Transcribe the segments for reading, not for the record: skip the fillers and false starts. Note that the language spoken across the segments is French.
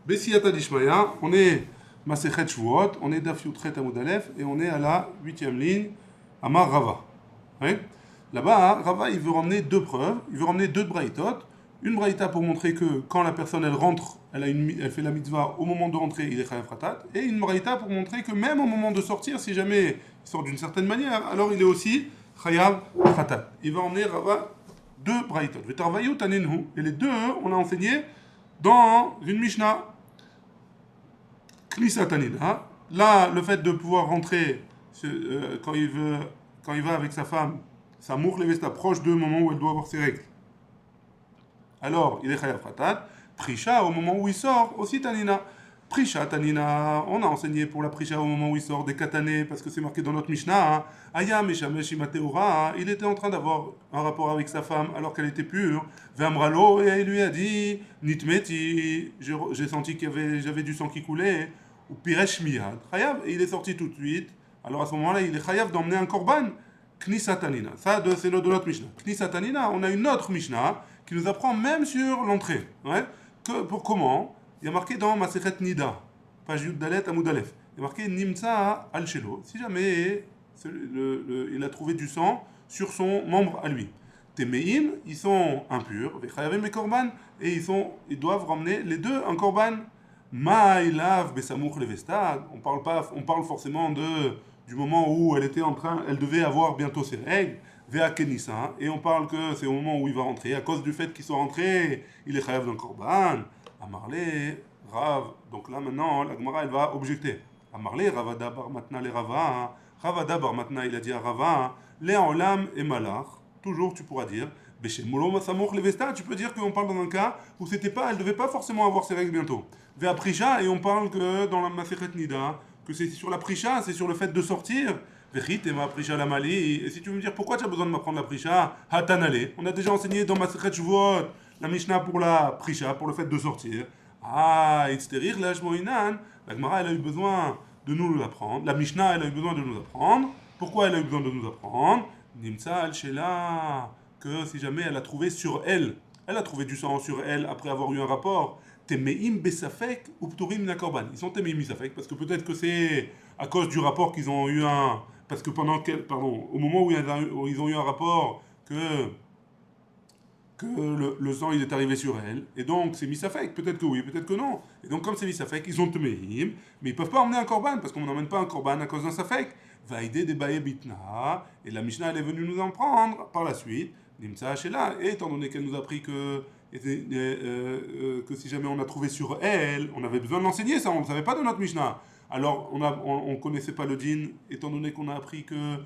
Bessiyata Dishmaya, on est Masechet Shvuot, on est Daf Yudchet Amud Aleph et on est à la 8e ligne, Amar Rava. Ouais. Là-bas, Rava, il veut ramener deux preuves, il veut ramener deux braïtot. Une braïta pour montrer que quand la personne elle rentre, elle fait la mitzvah au moment de rentrer, il est chayav khatat. Et une braïta pour montrer que même au moment de sortir, si jamais il sort d'une certaine manière, alors il est aussi chayav khatat. Il va emmener Rava deux braïtot. Et les deux, on a enseigné dans une Mishnah. Knisatanina. Là, le fait de pouvoir rentrer quand il va avec sa femme, sa mour levesta proche du moment où elle doit avoir ses règles. Alors, il est chayav khatat. Prisha, au moment où il sort, aussi tanina. Prisha, tanina, on a enseigné pour la prisha au moment où il sort des katané, parce que c'est marqué dans notre Mishnah. Aya meshamesh imateura, il était en train d'avoir un rapport avec sa femme alors qu'elle était pure. Ve'amralo, et il lui a dit, nitmeti, j'ai senti j'avais du sang qui coulait. Ou piresh miyad, chayav, et il est sorti tout de suite. Alors à ce moment-là, il est chayav d'emmener un korban. Knisatanina, ça c'est de notre Mishnah. Knisatanina, on a une autre Mishnah qui nous apprend même sur l'entrée. Ouais, pour comment il y a marqué dans Masechet Nida, page Yud Dalet Amud Aleph, il y a marqué Nimtsa al Shelo, si jamais il a trouvé du sang sur son membre à lui. Temeim, ils sont impurs, Vechayavim et Korban, et ils doivent ramener les deux un Korban. Ma'ilav Besamouch Levestad, on parle forcément du moment où elle devait avoir bientôt ses règles. Vea Kenissa, et on parle que c'est au moment où il va rentrer, à cause du fait qu'il soit rentré, il est chayav d'un korban. Amarle, Rav, donc là maintenant, la Gemara elle va objecter. Amarle, Ravada bar matna le Rava, Ravada bar matna il a dit à Rava, le olam et malach, toujours tu pourras dire, Beshemolo masamoch levesta, tu peux dire qu'on parle dans un cas où elle devait pas forcément avoir ses règles bientôt. Vea Prisha, et on parle que dans la Masechet Nida, que c'est sur la Prisha, c'est sur le fait de sortir. Et si tu veux me dire pourquoi tu as besoin de m'apprendre la prisha, hatanale. On a déjà enseigné dans Masechet Shvuot la Mishnah pour la prisha, pour le fait de sortir. Itzterir la Shmoinan. La Gemara elle a eu besoin de nous l'apprendre. La Mishnah elle a eu besoin de nous apprendre. Pourquoi elle a eu besoin de nous apprendre? Nimtsa al shela, que si jamais elle a trouvé du sang sur elle après avoir eu un rapport. Temeim besafek ou pturim na korban. Ils sont temeim besafek parce que peut-être que c'est à cause du rapport qu'ils ont eu parce que au moment où ils ont eu un rapport que le sang il est arrivé sur elle, et donc c'est misafek, peut-être que oui, peut-être que non. Et donc comme c'est misafek, ils ont temeim, mais ils peuvent pas emmener un korban parce qu'on n'emmène pas un korban à cause d'un safek. Vaïdé de baye bitna, et la Mishnah elle est venue nous en prendre par la suite. Nimtsa shela, et étant donné qu'elle nous a appris que si jamais on a trouvé sur elle, on avait besoin de l'enseigner, ça on ne savait pas de notre Mishnah. Alors on connaissait pas le din, étant donné qu'on a appris que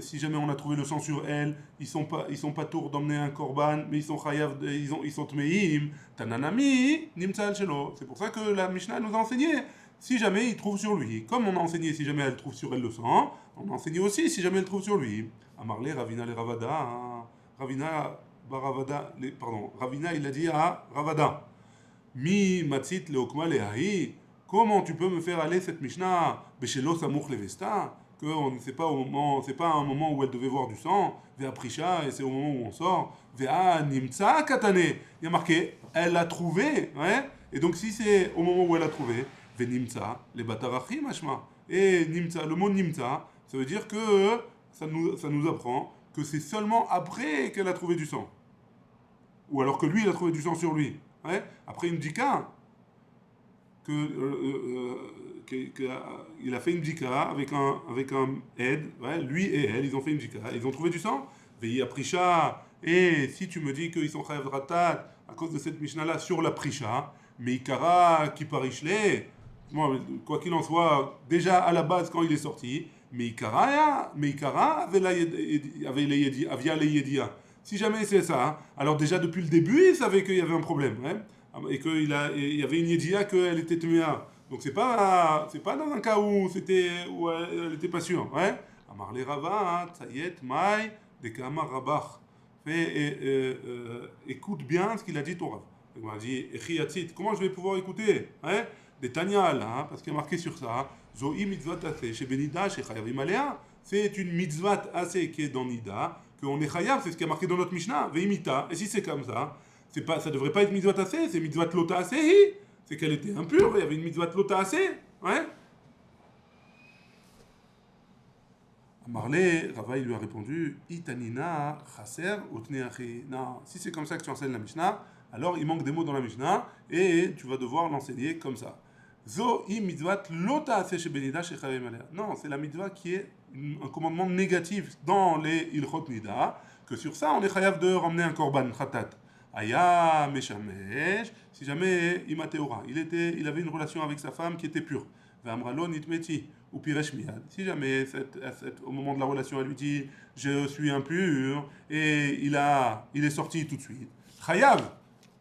si jamais on a trouvé le sang sur elle, ils sont pas tours d'emmener un korban, mais ils sont chayav, ils sont tmeim, tananami, nimtsa al shelo. C'est pour ça que la Mishnah nous a enseigné. Si jamais il trouve sur lui, comme on a enseigné si jamais elle trouve sur elle le sang, on a enseigné aussi si jamais elle trouve sur lui. Amarle Ravina le Ravada, Ravina il a dit à Ravada, Mi matzit leokma lehahi, comment tu peux me faire aller cette Mishnah, Beshelo samuch levesta, que c'est pas un moment où elle devait voir du sang, Vea prisha, et c'est au moment où on sort, Vea nimtsa katane, il y a marqué, elle l'a trouvé, ouais, et donc si c'est au moment où elle a trouvé, Venimtsa, les batarachim mashma, et nimtsa, le mot nimtsa, ça veut dire que ça nous apprend que c'est seulement après qu'elle a trouvé du sang. Ou alors que lui, il a trouvé du sang sur lui. Ouais. Après une dika, il a fait une dika avec un aide, ouais, lui et elle, ils ont fait une dika, ils ont trouvé du sang. Veillez à prisha, et si tu me dis qu'ils sont chayav ratat à cause de cette Mishnah-là sur la prisha, mais ikara qui parishle, quoi qu'il en soit, déjà à la base quand il est sorti, Meikara avait les yedia. Si jamais c'est ça, alors déjà depuis le début, il savait qu'il y avait un problème, hein, et qu'il y avait une yedia qu'elle était tuméa. Donc c'est pas dans un cas où elle était pas sûre, ouais. Amarle Rava, Tsayet, Mai, Dekamar Rabach. Écoute bien ce qu'il a dit ton Rav. Il m'a dit, comment je vais pouvoir écouter, hein? Des Tanya là, parce qu'il y a marqué sur ça, Zohi mitzvat assez, chez Benida, chez Chayavim Alea, c'est une mitzvat assez qui est dans Nida, qu'on est chayav, c'est ce qui est marqué dans notre Mishnah, Veimita, et si c'est comme ça, ça devrait pas être mitzvat assez, c'est mitzvat lota assez, c'est qu'elle était impure, il y avait une mitzvah lota assez, ouais. Marley, Rava, il lui a répondu, Itanina, chaser, utneachi. Non, si c'est comme ça que tu enseignes la Mishnah, alors il manque des mots dans la Mishnah, et tu vas devoir l'enseigner comme ça. Zo i mitzvat lota ase shebenida shechavim alea. Non, c'est la mitzvah qui est un commandement négatif dans les ilchot nida, que sur ça on est chayav de ramener un korban khatat. Aya meshamesh, si jamais imateora, il avait une relation avec sa femme qui était pure. V'amralo nitmeti ou piresh miyad. Si jamais au moment de la relation elle lui dit je suis impur et il est sorti tout de suite. Chayav,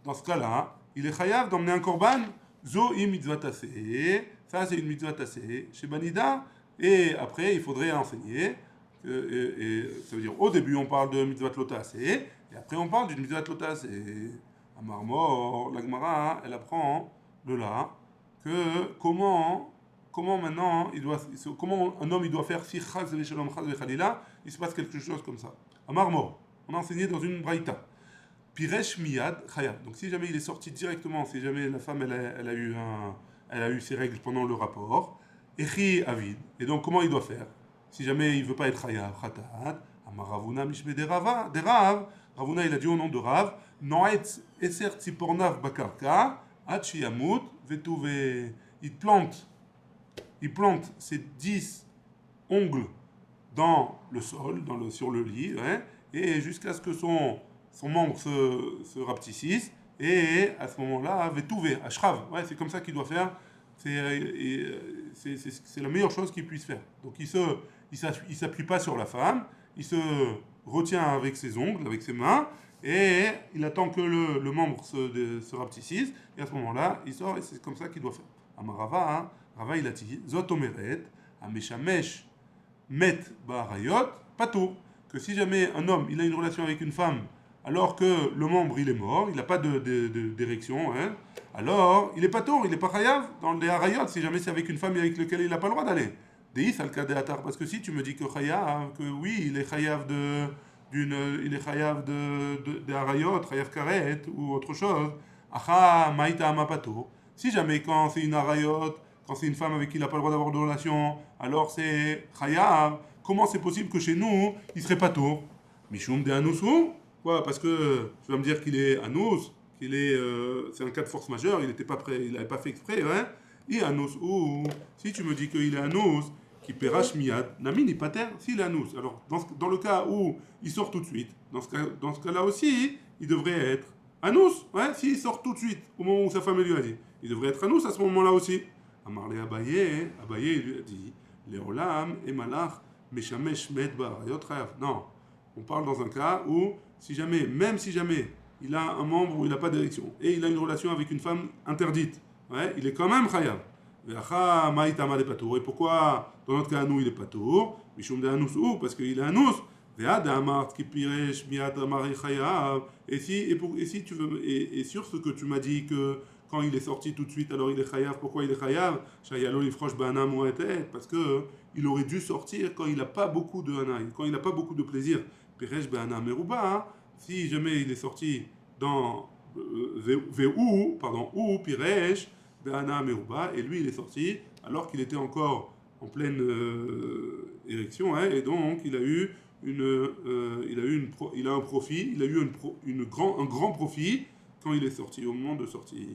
dans ce cas-là, il est chayav d'emmener un korban. Zo i mitzvah tassé, ça c'est une mitzvah tassé chez Banida, et après il faudrait enseigner, et ça veut dire au début on parle de mitzvah lota tassé, et après on parle d'une mitzvah lota tassé. À Marmor, la Gemara, elle apprend de là que comment maintenant comment un homme il doit faire si chaz v'shalom chaz v'chalila, il se passe quelque chose comme ça. À Marmor, on a enseigné dans une braïta. Piresh miyad chayav. Donc si jamais il est sorti directement, si jamais la femme elle a eu ses règles pendant le rapport, echi avid. Et donc comment il doit faire? Si jamais il veut pas être chayav, khatat, amaravuna mishme derav, Ravuna il a dit au nom de Rav, noet eser tzipornav bakarka, ad shiyamut vetuve. Il plante ses 10 ongles dans le sol, sur le lit, ouais, et jusqu'à ce que son membre se rapetississe, et à ce moment-là, vetouvé, ashrav, ouais, c'est comme ça qu'il doit faire, c'est la meilleure chose qu'il puisse faire. Donc il s'appuie pas sur la femme, il se retient avec ses ongles, avec ses mains, et il attend que le membre se rapetississe, et à ce moment-là, il sort, et c'est comme ça qu'il doit faire. Amarava, hein, Rava il a dit, Zot omeret, Ameshamesh met ba'arayot, pato. Que si jamais un homme il a une relation avec une femme alors que le membre il est mort, il n'a pas d'érection, hein, alors il est pato, il n'est pas chayav dans les arayot, si jamais c'est avec une femme avec laquelle il n'a pas le droit d'aller. Deis al kadeatar, parce que si tu me dis que chayav, que oui, il est chayav il est chayav des arayot, chayav karet ou autre chose, acha maïta amapato. Si jamais quand c'est une arayot, quand c'est une femme avec qui il n'a pas le droit d'avoir de relation, alors c'est chayav. Comment c'est possible que chez nous, il serait pas tôt? Mishum de anousu? Quoi? Parce que tu vas me dire qu'il est anous, c'est un cas de force majeure, il n'était pas prêt, il n'avait pas fait exprès, hein? Et anous, ou si tu me dis qu'il est anous, qui perash miyad, nami ni pater, s'il est anous. Alors, dans le cas où il sort tout de suite, dans ce cas-là aussi, il devrait être anous, ouais? S'il sort tout de suite, au moment où sa femme lui a dit, il devrait être anous à ce moment-là aussi. Amarle Abaye lui a dit, Léolam et Malach, Meshamesh med barayot chayav. Non, on parle dans un cas où, même si jamais il a un membre où il n'a pas d'érection et il a une relation avec une femme interdite, ouais, il est quand même chayav. Et pourquoi dans notre cas nous il est pas tour? Mishum de anus ou parce qu'il est anus. Et si tu veux, et sur ce que tu m'as dit que quand il est sorti tout de suite, alors il est chayav. Pourquoi il est chayav? Parce que il aurait dû sortir quand il n'a pas beaucoup de hanaï, quand il n'a pas beaucoup de plaisir. Piresh be'ana meruba. Si jamais il est sorti dans ou piresh be'ana meruba, et lui il est sorti alors qu'il était encore en pleine érection, hein, et donc il a eu un profit, il a eu un grand profit quand il est sorti, au moment de sortir.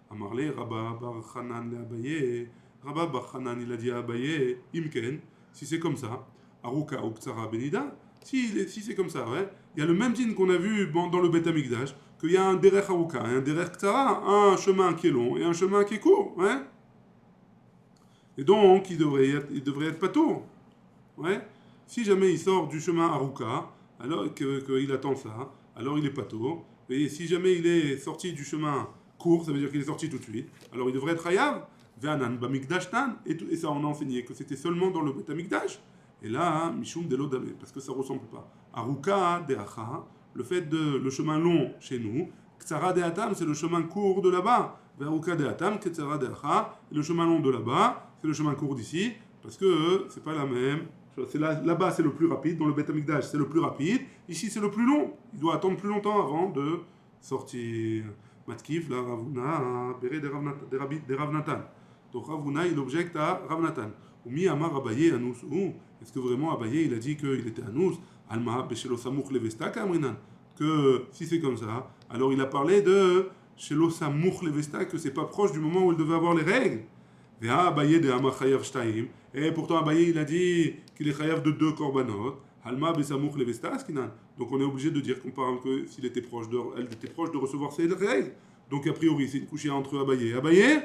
Amarle, Rabba Bar Hanan Abaye, Rabba Bar Hanan il a dit à Abaye, Imken, si c'est comme ça, Aruka ou Ktsara Benida, si c'est comme ça, ouais, il y a le même dîne qu'on a vu dans le Beth Amikdash, qu'il y a un Derech Aruka, un Derech Ktsara, un chemin qui est long et un chemin qui est court, ouais. Et donc, il devrait être patour, ouais. Si jamais il sort du chemin Aruka, alors qu'il attend ça, alors il est patour. Et si jamais il est sorti du chemin court, ça veut dire qu'il est sorti tout de suite, alors il devrait être hayav, ve'anan bamikdash tan, et ça on a enseigné que c'était seulement dans le Beth Amikdash. Et là, mishum de l'odame, parce que ça ressemble pas. Aruka de'acha, le chemin long chez nous, ktsara de'atam, c'est le chemin court de là-bas. Ve'aruka de'atam, ktsara de'acha, le chemin long de là-bas, c'est le chemin court d'ici, parce que c'est pas la même. Là-bas c'est le plus rapide, dans le Beth Amikdash c'est le plus rapide, ici c'est le plus long, il doit attendre plus longtemps avant de sortir. Matkif la Ravuna, Béré de Rav Natan. Donc Ravuna, il objecte à Rav Natan. Oumi Amar Abaye Anous. Est-ce que vraiment Abaye, il a dit qu'il était Anous? Alma Beshelo Samouk Levesta Kamrinan. Que si c'est comme ça, alors il a parlé de Shelo Samouk Levesta, que c'est pas proche du moment où il devait avoir les règles. Vea Abaye de Amar Chayav Shtaim. Et pourtant Abaye, il a dit qu'il est Chayav de 2 korbanot. Alma Besamouk Levesta Skinan. Donc on est obligé de dire qu'on parle que s'il était proche elle était proche de recevoir ses règles. Donc a priori, c'est une couchée entre Abaye et Abaye.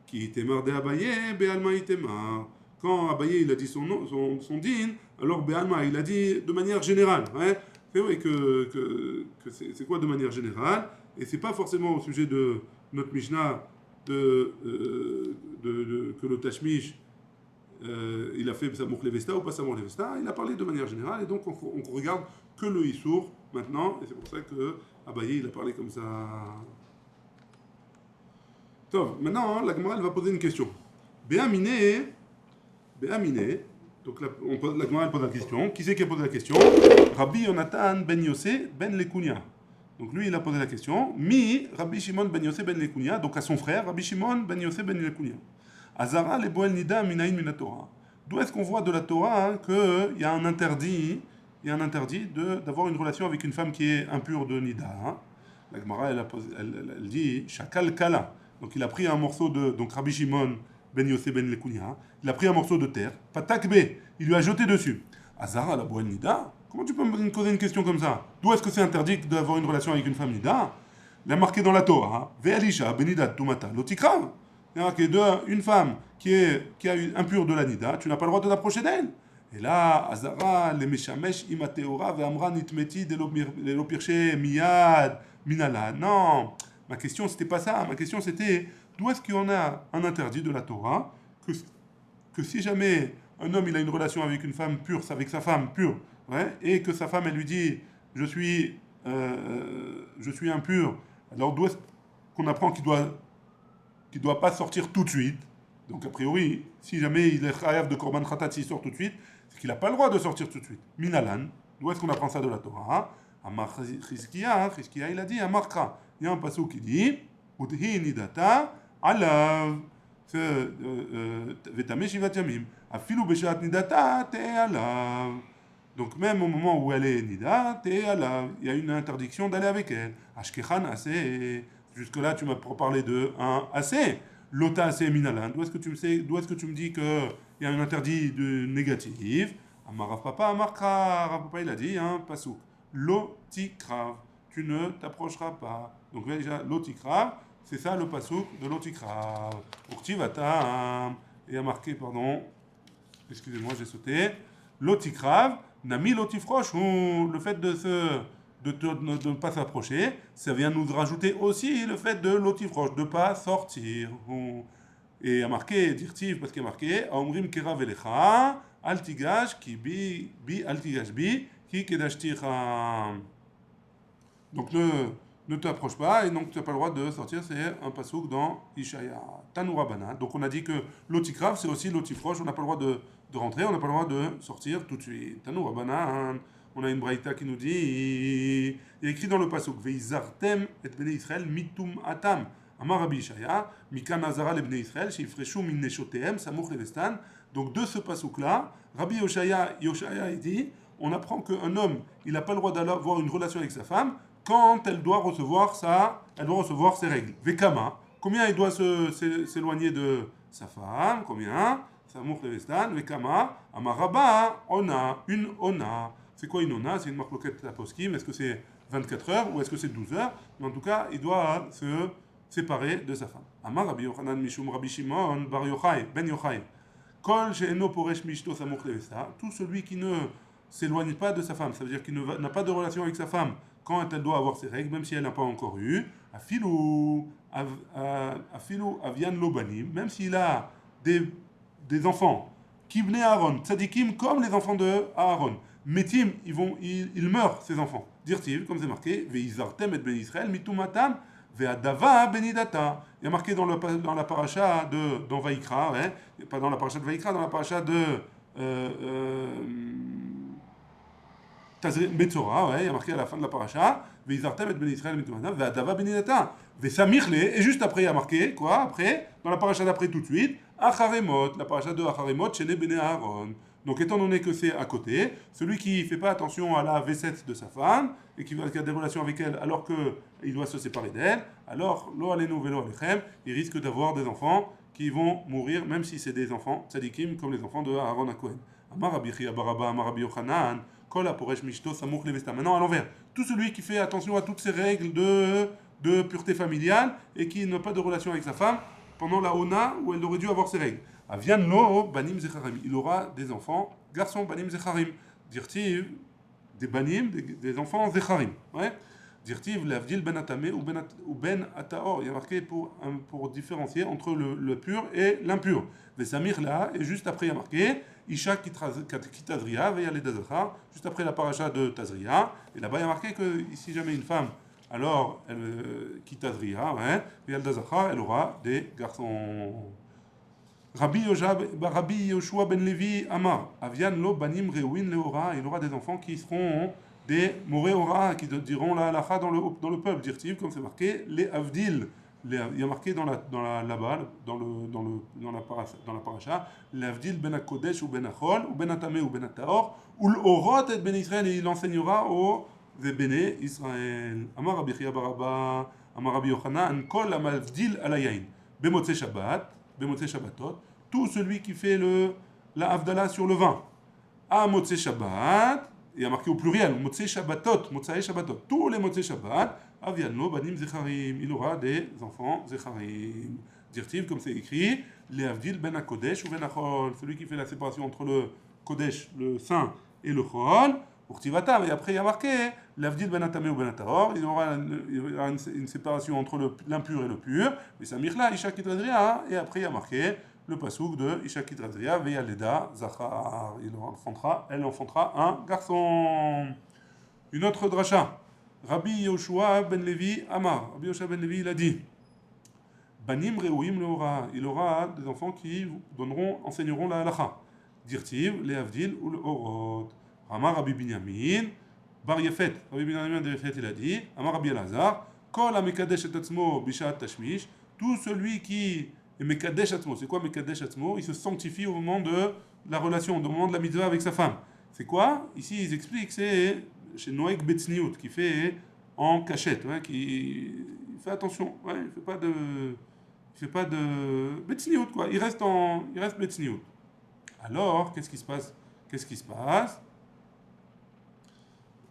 Qui Temar de Abaye, Be'alma Itemar. Quand Abaye il a dit son din, alors Be'alma il a dit de manière générale. Ouais. C'est vrai que c'est quoi de manière générale? Et c'est pas forcément au sujet de notre Mishnah que le Tashmish il a fait Samouk Levesta ou pas Samouk Levesta. Il a parlé de manière générale et donc on regarde que le Issour maintenant. Et c'est pour ça que Abaye il a parlé comme ça. Tov, maintenant la Gemara elle va poser une question. Béaminé, donc la Gemara elle pose la question. Qui c'est qui a posé la question? Rabbi Yonatan ben Yossé ben Lekounia. Donc lui il a posé la question. Rabbi Shimon ben Yossé ben Lekounia, donc à son frère Rabbi Shimon ben Yossé ben Lekounia. Azara le Boel Nida Minaïn Minatora. D'où est-ce qu'on voit de la Torah qu'il y a un interdit, d'avoir une relation avec une femme qui est impure de Nida. La Gemara elle dit Shakal Kala. Donc il a pris un morceau de. Donc Rabbi Shimon ben Yossé ben Lekounia, il a pris un morceau de terre, Patakbe, il lui a jeté dessus. Azara la Boel Nida. Comment tu peux me poser une question comme ça? D'où est-ce que c'est interdit d'avoir une relation avec une femme Nida? Il a marqué dans la Torah Ve'alisha Benidat Tumata Lotikrav. Il a marqué une femme qui a eu impure de la Nida, tu n'as pas le droit de t'approcher d'elle. Et là, Azara, les Meshamesh, Imateora, Ve'amra Nitmeti, Delopirche, Miyad, Minala. Non, ma question c'était pas ça. Ma question c'était d'où est-ce qu'il y en a un interdit de la Torah que si jamais un homme il a une relation avec une femme pure, avec sa femme pure, ouais, et que sa femme elle lui dit je suis impur, alors d'où est-ce qu'on apprend qu'il doit pas sortir tout de suite? Donc a priori, si jamais il est chayav de korban khatat, s'il sort tout de suite, c'est qu'il n'a pas le droit de sortir tout de suite. Minalan, d'où est-ce qu'on apprend ça de la Torah? Amar Chizkiya, il a dit Amarkra. Il y a un passage qui dit Udhi nidata alav vetame shivat yamim afilu beshat nidata te alav. Donc même au moment où elle est nida, te alav, il y a une interdiction d'aller avec elle. Ashkechan assez. Jusque là, tu m'as parlé de un assez. Lota assez minalan. D'où est-ce que tu me dis qu'il y a un interdit de négatif? Amarav papa, Amarkra, Rav papa il a dit un pasouk. Lotikrav, tu ne t'approcheras pas. Donc déjà, lotikrav, c'est ça le pasouk de lotikrav. Urtivata, et a marqué, pardon, excusez-moi, j'ai sauté. Lotikrav, nami lotifroche, le fait de ne pas s'approcher, ça vient nous rajouter aussi le fait de lotifroche, de ne pas sortir. Et a marqué, dirtiv, parce qu'il y a marqué, Aomrim kera velecha, altigash, ki bi altigash bi, ki kedashticha. Donc ne t'approche pas, et donc tu n'as pas le droit de sortir, c'est un pasouk dans Ishaya. Tanourabana. Donc on a dit que l'otikrav, c'est aussi l'otifroche, on n'a pas le droit de rentrer, on n'a pas le droit de sortir tout de suite. Tanourabana. On a une braïta qui nous dit, il y a écrit dans le pasouk, Veizartem et bnei Israël mitum atam. Amar Rabbi Ishaya, Mikan Azara le bnei Israël, shifreshu min neshotehem, samuch levestan. Donc de ce pasouk-là, Rabbi Yoshaya il dit, on apprend qu'un homme, il n'a pas le droit d'avoir une relation avec sa femme quand elle doit recevoir ses règles. Vekama, combien il doit s'éloigner de sa femme? Combien? Samuch levestan, Vekama, Amar Rabba, une ona. C'est quoi une ona? C'est une marloquette aposkim. Est-ce que c'est 24 heures ou est-ce que c'est 12 heures? Mais en tout cas, il doit se séparer de sa femme. Amar Rabbi Yochanan Mishum Rabbi Shimon Bar Yochai, Ben Yochai. Kol she'eno poresh mishto samuch levesta. Tout celui qui ne s'éloigne pas de sa femme, ça veut dire qu'il n'a pas de relation avec sa femme quand elle doit avoir ses règles, même si elle n'a pas encore eu. Afilu avian lobanim, même s'il a des enfants. Kibne Aaron, tzadikim comme les enfants de Aaron. Metim, ils meurent, ces enfants. Dirtiv, comme c'est marqué, Veizartem et ben Israël, mitumatam, ve'adava benidata. Il y a marqué dans la paracha dans Vaïkra, hein, pas dans la paracha de Vaïkra, dans la paracha de Betzora, ouais, il y a marqué à la fin de la paracha, Veizartem et Ben Israël mitumana, Ve'adava beninata, Ve'samichle, et juste après il y a marqué, quoi, après, dans la paracha d'après tout de suite, Acharemot, la paracha de Acharemot, Shene Bene Aaron. Donc étant donné que c'est à côté, celui qui ne fait pas attention à la V7 de sa femme, et qui a des relations avec elle alors qu'il doit se séparer d'elle, alors, lo alenu velo alechem, il risque d'avoir des enfants qui vont mourir, même si c'est des enfants tzadikim, comme les enfants de Aaron à Cohen. Amar Rabbi Chia Baraba, Amar Rabbi Yochanan, Kol Aporesh Mishto Samuch Levesta. Maintenant à l'envers. Tout celui qui fait attention à toutes ces règles de pureté familiale et qui n'a pas de relation avec sa femme pendant la Ona où elle aurait dû avoir ses règles. Avian lo banim zecharim. Il aura des enfants, garçons banim zecharim. Dirtiv, des banim, des enfants zecharim. Ouais. Dirtiv, l'avdil ben atame ou ben ataor. Il y a marqué pour différencier entre le pur et l'impur. Vesamir là, et juste après il y a marqué Isha kitazria veya ledazachar, juste après la paracha de Tazria. Et là-bas il y a marqué que si jamais une femme, alors elle kitazria, veya ledazachar, elle aura des garçons. Rabbi Yoshua ben Levi Amar, Avian lo banim reuin leora, il aura des enfants qui seront des moréora, qui diront la halacha dans le peuple, dirtiv, comme c'est marqué, les avdil. Il y a marqué là-bas, dans la paracha, l'avdil ben akodesh ou ben achol, ou ben atame ou ben ataor, ou l'orot et ben Israël, et il enseignera aux béné Israël. Amar Rabbi Chia Baraba, Amar Rabbi Yochanan, kol amavdil alayain, bemotze Shabbat, bemotze Shabbatot, tout celui qui fait la Havdalah sur le vin, à Motze Shabbat, il y a marqué au pluriel, Motze Shabbatot, Motzae Shabbatot, tous les Motze Shabbat, Aviano Banim Zecharim, il aura des enfants Zecharim. Dirtiv, comme c'est écrit, les Avdil Ben Kodesh ou Ben Achol, celui qui fait la séparation entre le Kodesh, le Saint, et le Chol, pour Tivatam, et après il y a marqué, l'Avdil Ben Atame ou Ben Ataor, il aura une séparation entre l'impur et le pur, mais ça mirla, Isha Kitradria, et après il y a marqué, le pasouk de Isha Kitradria, Veya Leda Zachar, elle enfantera un garçon. Une autre dracha. Rabbi Yoshua ben Levi Amar. Rabbi Yoshua ben Levi il a dit Banim Reuim Leora. Il aura des enfants qui enseigneront la halacha. Dirtiv, le Avdil ou le Orot. Amar Rabbi Binyamin Bar Yefet. Rabbi Binyamin Bar Yefet il a dit Amar Rabbi Elazar Kol HaMekadesh et Atzmo Bishat Tashmish. Tout celui qui est Mekadesh Atzmo. C'est quoi Mekadesh Atzmo? Il se sanctifie au moment de la relation, au moment de la mitzvah avec sa femme. C'est quoi? Ici ils expliquent c'est chez Noek Betzniut, qui fait en cachette, qui fait attention, il fait pas de Betzniut, quoi. Il reste Betzniut. Alors, qu'est-ce qui se passe?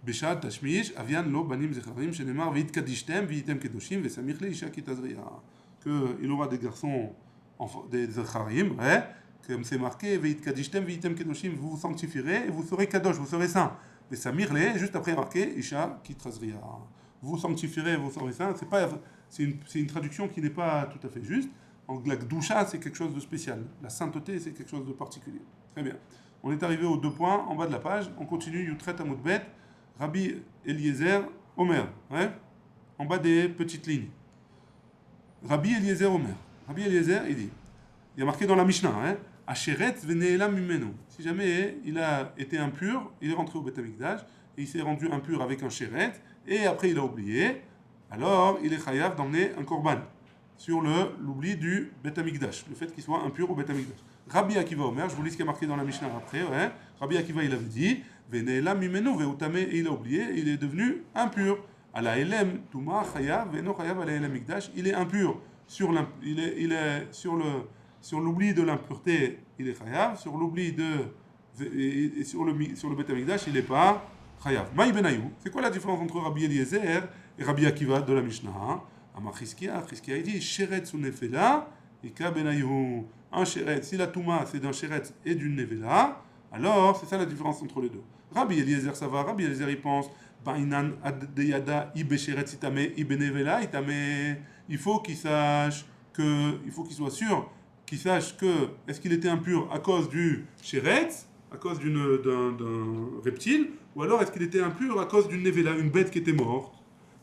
Beshat Tashmish, Avian lo banim zecharim, shenemar veit kadishtem, veitem kedoshim, vesamich le isha kitazria. Il aura des garçons, des zecharim, comme c'est marqué, veit kadishtem, veitem kedoshim, vous vous sanctifierez et vous serez kadosh, vous serez saints. Et Samir les, juste après marqué, Isha Kitrazria. Vous sanctifierez, vous serez saints. C'est une traduction qui n'est pas tout à fait juste. La Gdusha, c'est quelque chose de spécial. La sainteté, c'est quelque chose de particulier. Très bien. On est arrivé aux 2 points en bas de la page. On continue Yutret Amoudbet, Rabbi Eliezer Omer. En bas des petites lignes. Rabbi Eliezer Omer. Rabbi Eliezer, il dit, il y a marqué dans la Mishnah, Asheret veneelam mimenu. Si jamais il a été impur, il est rentré au Beth Amikdash et il s'est rendu impur avec un sheret et après il a oublié, alors il est chayav d'emmener un korban sur l'oubli du Beth Amikdash, le fait qu'il soit impur au Beth Amikdash. Rabbi Akiva Omer, je vous lis ce qui est marqué dans la Mishnah après, Rabbi Akiva il avait dit veneelam mimenu veutame et il a oublié, il est devenu impur. Ala elem tuma chayav veno chayav ala elem mikdash, il est impur sur l'oubli de l'impureté, il est chayav. Sur l'oubli sur le Beth Amikdash, il n'est pas chayav. Maï benayou. C'est quoi la différence entre Rabbi Eliezer et Rabbi Akiva de la Mishnah? Amar Chizkia il dit sheret su nefela ika benayou. Un sheret, si la touma c'est d'un sheret et d'une nevela, alors c'est ça la différence entre les deux. Rabbi Eliezer ça va. Rabbi Eliezer il pense bainan ad deyada ibe sheret itame ibe nevela itame. Il faut qu'il sache il faut qu'il soit sûr, qu'il sache que est-ce qu'il était impur à cause du shéretz, à cause d'un reptile, ou alors est-ce qu'il était impur à cause d'une nevela, une bête qui était morte.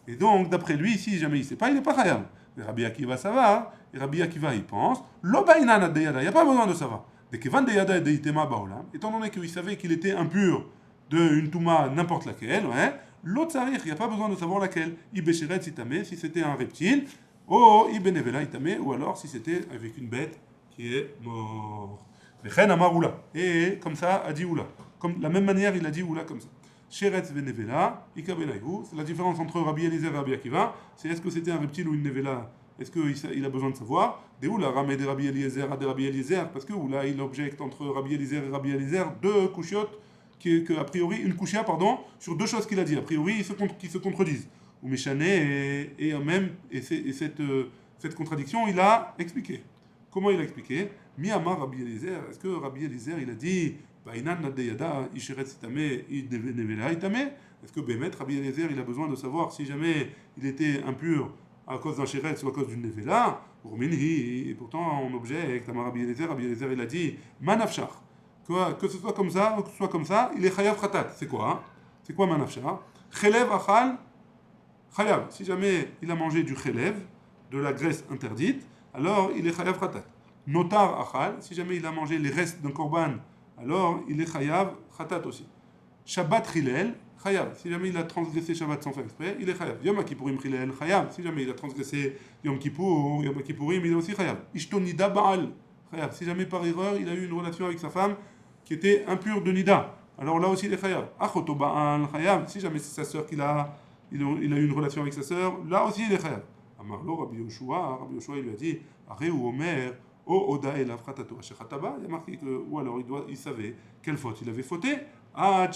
Et donc, d'après lui, si jamais il ne sait pas, il n'est pas chayav. Mais Rabbi Akiva, ça va. Et Rabbi Akiva, il pense, lo bainan ad deyada, il n'y a pas besoin de ça va. De kevan deyada et deitema baolam, étant donné qu'il savait qu'il était impur d'une touma n'importe laquelle, ouais, l'autre sarir, il n'y a pas besoin de savoir laquelle. Ibesheret itame, si c'était un reptile, oh, ibenevela itame, ou alors si c'était avec une bête qui est morte. Vechen amar oula. Et comme ça a dit oula. Comme de la même manière, il a dit oula comme ça. Sheretz venevela, ikabenayhu. C'est la différence entre Rabbi Eliezer et Rabbi Akiva. C'est est-ce que c'était un reptile ou une nevela. Est-ce qu'il a besoin de savoir? Des oula, ramé de Rabbi Eliezer à des Rabbi Eliezer. Parce que oula, il objecte entre Rabbi Eliezer et Rabbi Eliezer deux couchiotes, a priori, une couchia, pardon, sur deux choses qu'il a dit. A priori, qui se contredisent. Ou Méchané, et même, cette contradiction, il a expliqué. Comment il a expliqué? Miyamar Rabbi Eliezer. Est-ce que Rabbi Eliezer, il a dit est-ce que Bémet, Rabbi Eliezer, il a besoin de savoir si jamais il était impur à cause d'un chéret ou à cause d'une nevela? Et pourtant, on objecte à Rabbi Eliezer, il a dit Manafshar. Que ce soit comme ça ou que ce soit comme ça, il est chayav khatat. C'est quoi? C'est quoi Manafshar? Chelev achal chayav. Si jamais il a mangé du chelev, de la graisse interdite, alors il est chayav khatat. Notar achal, si jamais il a mangé les restes d'un korban, alors il est chayav khatat aussi. Shabbat chilel, chayav. Si jamais il a transgressé Shabbat sans faire exprès, il est chayav. Yom Kippourim chilel, chayav. Si jamais il a transgressé Yom Kippourim, il est aussi chayav. Ishto nida baal, chayav. Si jamais par erreur il a eu une relation avec sa femme qui était impure de nida, alors là aussi il est chayav. Achoto baal, chayav. Si jamais c'est sa sœur il a eu une relation avec sa sœur, là aussi il est chayav. Amarlo Rabbi Yoshua il lui a dit, Areu Omer. Oh, Oda et la fratato Ashechataba, il y a marqué que, ou alors il savait quelle faute il avait fauté,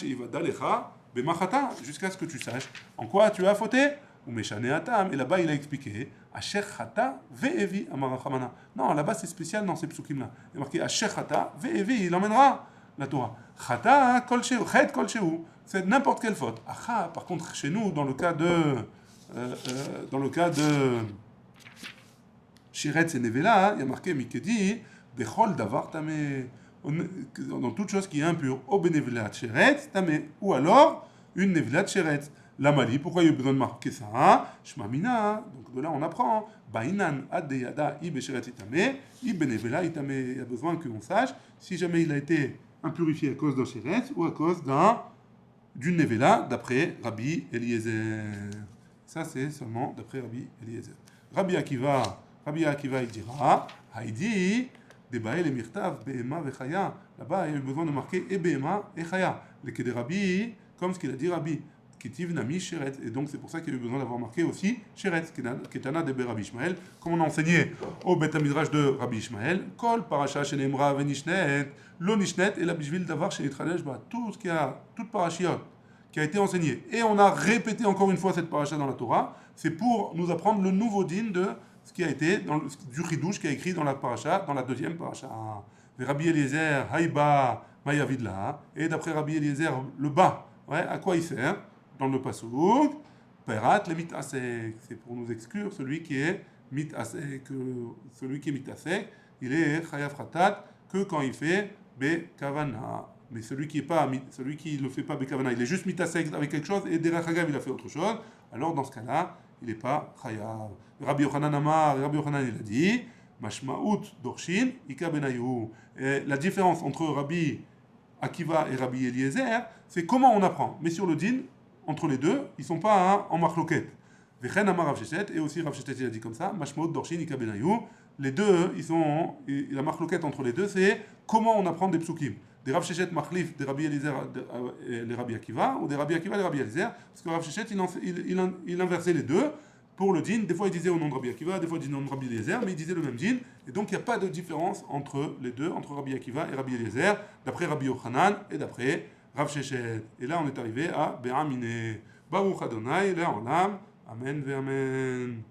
il va d'alecha, bemachata, jusqu'à ce que tu saches en quoi tu as fauté, ou meshane atam, et là-bas il a expliqué, Ashechata ve'evi amarachamana. Non, là-bas c'est spécial dans ces psukim-là. Il y a marqué Ashechata ve'evi, il emmènera la Torah. Chata kolcheu, chet kolcheu, c'est n'importe quelle faute. Acha, par contre, chez nous, dans le cas de Shiretz et Nevela, il y a marqué Mikedi, Bechol Davar Tamé, dans toute chose qui est impure, au Benevelat Shiretz Tamé, ou alors une Nevelat Shiretz. La Mali, pourquoi il y a besoin de marquer ça? Shmamina, donc de là on apprend, Bainan Adeyada I Beshiretz Itamé, I Benevela Itamé. Il y a besoin que l'on sache si jamais il a été impurifié à cause d'un Shiretz ou à cause d'une Nevela, d'après Rabbi Eliezer. Ça c'est seulement d'après Rabbi Eliezer. Rabbi Akiva il dira, Haïdi, Debae le Mirtav, Behema Vechaya. Là-bas, il y a eu besoin de marquer et Behema et Chaya. Le Kede Rabbi, comme ce qu'il a dit Rabbi, Kitiv Nami Sheret. Et donc c'est pour ça qu'il y a eu besoin d'avoir marqué aussi Sheret, Ketana de Rabbi Ishmael, comme on a enseigné au Bet Midrash de Rabbi Ishmael, Kol Parasha Shenemra Venishnet, Lo Nishnet, et la Bishvil Davar Shenitralesh, toute parashiot qui a été enseignée. Et on a répété encore une fois cette parasha dans la Torah, c'est pour nous apprendre le nouveau din de ce qui a été du Chidouche qui a écrit dans la paracha, dans la deuxième paracha. Rabbi Eliezer, Haïba, Mayavidla, et d'après Rabbi Eliezer, le bas, ouais, à quoi il sert? Dans le Passouk, Perat le mitasek, c'est pour nous exclure celui qui est mitasek, il est chayav khatat que quand il fait bekavana. Mais celui qui ne fait pas bekavana, il est juste mitasek avec quelque chose et derech hagav il a fait autre chose, alors dans ce cas-là, il n'est pas chayav. Rabbi Yochanan Amar, Rabbi Yochanan il a dit, Mashmaout Dorshin, Ika Benayu. La différence entre Rabbi Akiva et Rabbi Eliezer, c'est comment on apprend. Mais sur le din, entre les deux, ils ne sont pas en marloquette. Vechen Amar Rav Sheshet, et aussi Rav Sheshet il a dit comme ça, Mashmaout Dorshin, Ika Benayu. Les deux, la marloquette entre les deux, c'est comment on apprend des psukim. Des Rav Sheshet machlif, des Rabbi Eliezer, les Rabbi Akiva, ou des Rabbi Akiva, les Rabbi Eliezer, parce que Rav Sheshet, il inversait les deux. Pour le din, des fois il disait au nom de Rabbi Akiva, des fois il disait au nom de Rabbi Eliezer, mais il disait le même din, et donc il n'y a pas de différence entre les deux, entre Rabbi Akiva et Rabbi Eliezer, d'après Rabbi Yochanan et d'après Rav Sheshet. Et là on est arrivé à Be'amine. Baruch Adonai, Le'olam, Amen ve Amen.